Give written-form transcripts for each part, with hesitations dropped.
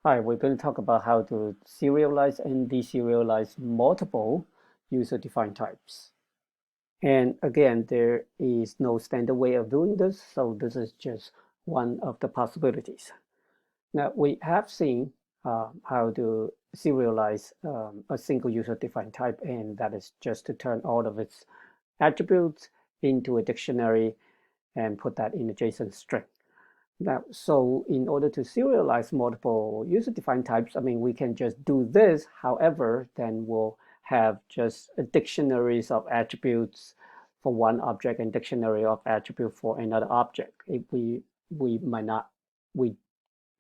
Hi, we're going to talk about how to serialize and deserialize multiple user-defined types. And again, there is no standard way of doing this, so this is just one of the possibilities. Now, we have seen how to serialize a single user-defined type, and that is just to turn all of its attributes into a dictionary and put that in a JSON string. Now, so in order to serialize multiple user-defined types, we can just do this. However, then we'll have just dictionaries of attributes for one object and dictionary of attribute for another object. If we might not we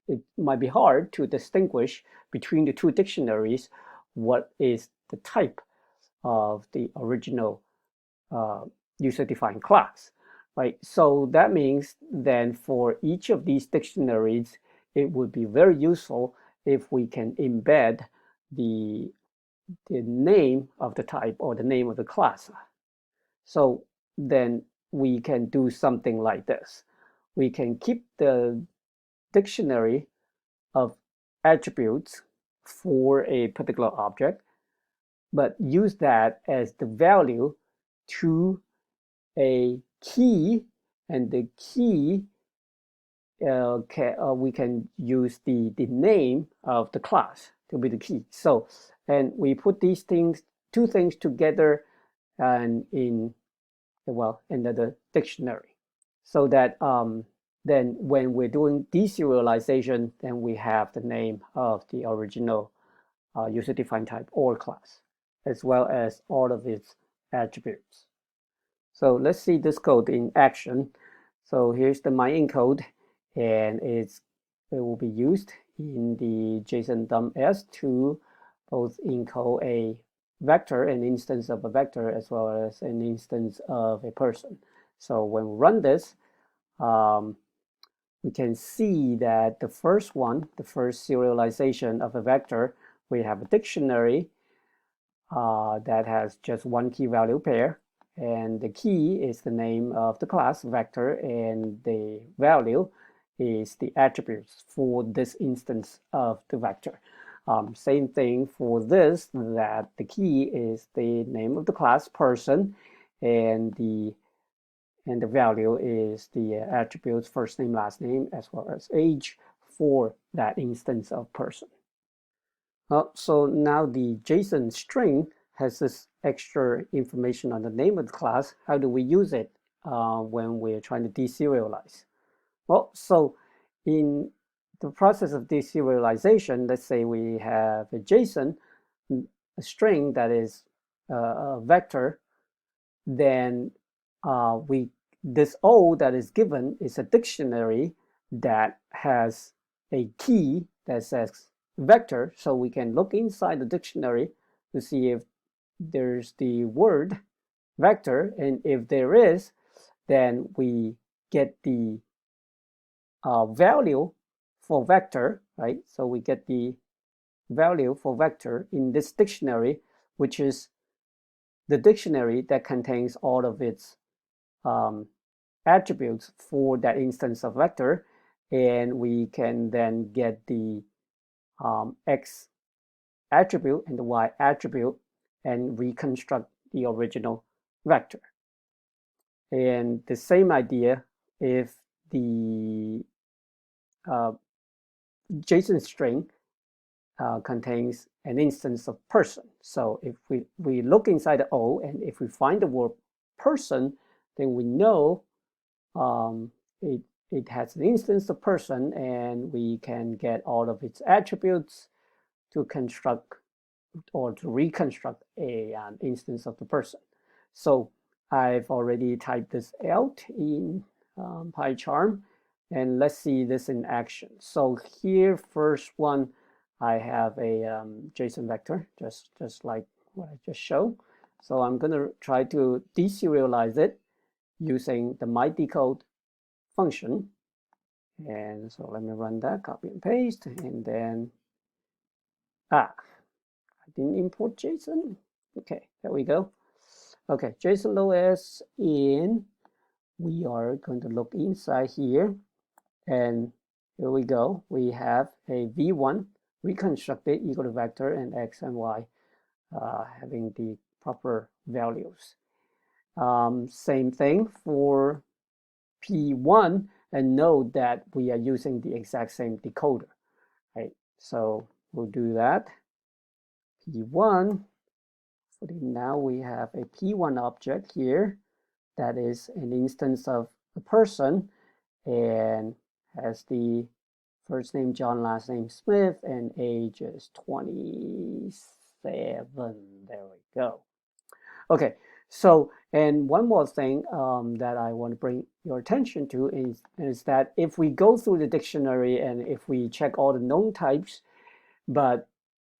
it might be hard to distinguish between the two dictionaries what is the type of the original user-defined class, right? So that means then for each of these dictionaries, it would be very useful if we can embed the name of the type or the name of the class. So then we can do something like this. We can keep the dictionary of attributes for a particular object, but use that as the value to a key, and the key we can use the name of the class to be the key. So, and we put these two things together and in the dictionary, so that then when we're doing deserialization, then we have the name of the original user-defined type or class, as well as all of its attributes. So let's see this code in action. So here's the my code, and it will be used in the JSON dump s to both encode a vector, an instance of a vector, as well as an instance of a person. So when we run this, we can see that the first serialization of a vector, we have a dictionary that has just one key value pair, and the key is the name of the class vector, and the value is the attributes for this instance of the vector. Same thing for this, that the key is the name of the class person, and the value is the attributes first name, last name, as well as age for that instance of person. So now the JSON string has this extra information on the name of the class. How do we use it when we're trying to deserialize? Well, so in the process of deserialization, let's say we have a JSON, a string that is a vector, then this O that is given is a dictionary that has a key that says vector, so we can look inside the dictionary to see if there's the word vector, and if there is, then we get the value for vector, right? So we get the value for vector in this dictionary, which is the dictionary that contains all of its attributes for that instance of vector, and we can then get the x attribute and the y attribute and reconstruct the original vector. And the same idea if the JSON string contains an instance of person. So if we look inside the O, and if we find the word person, then we know it has an instance of person, and we can get all of its attributes to construct or to reconstruct an instance of the person. So I've already typed this out in PyCharm, and let's see this in action. So here, first one, I have a JSON vector, just like what I just showed. So I'm going to try to deserialize it using the myDecode function. And so let me run that, copy and paste, and then, I didn't import JSON. Okay, there we go. Okay, JSON OS in, we are going to look inside here, and here we go. We have a v1 reconstructed equal to vector and x and y having the proper values. Same thing for P1, and note that we are using the exact same decoder, right? So we'll do that. P1, now we have a P1 object here that is an instance of a person and has the first name John, last name Smith, and age is 27. There we go. Okay, so, and one more thing that I want to bring your attention to is that if we go through the dictionary and if we check all the known types, but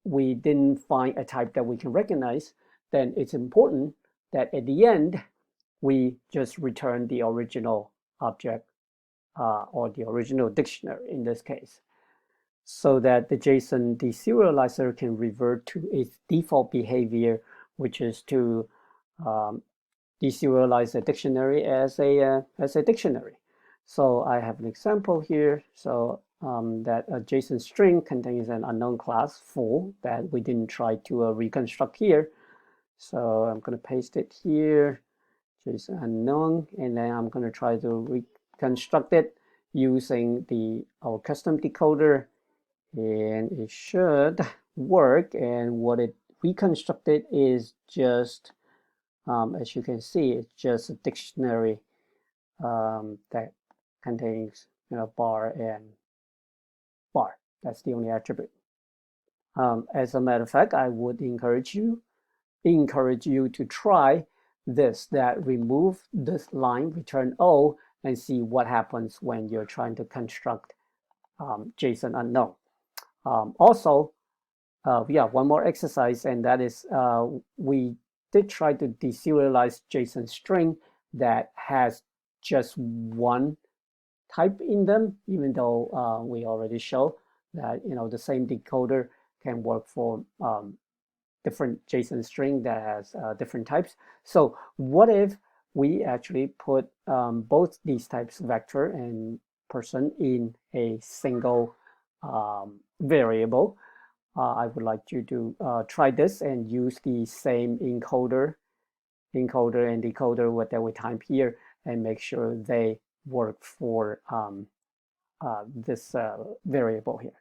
we didn't find a type that we can recognize, then it's important that at the end, we just return the original object or the original dictionary in this case, so that the JSON deserializer can revert to its default behavior, which is to deserialize a dictionary as a dictionary. So I have an example here. So that a JSON string contains an unknown class full that we didn't try to reconstruct here. So I'm going to paste it here, JSON unknown, and then I'm going to try to reconstruct it using our custom decoder, and it should work. And what it reconstructed is just as you can see, it's just a dictionary that contains bar and bar. That's the only attribute. As a matter of fact, I would encourage you to try this, that remove this line, return O, and see what happens when you're trying to construct JSON unknown. Also, yeah, one more exercise, and that is we did try to deserialize JSON string that has just one type in them, even though we already show that the same decoder can work for different JSON string that has different types. So what if we actually put both these types, vector and person, in a single variable? I would like you to try this and use the same encoder and decoder that we type here, and make sure they work for this variable here.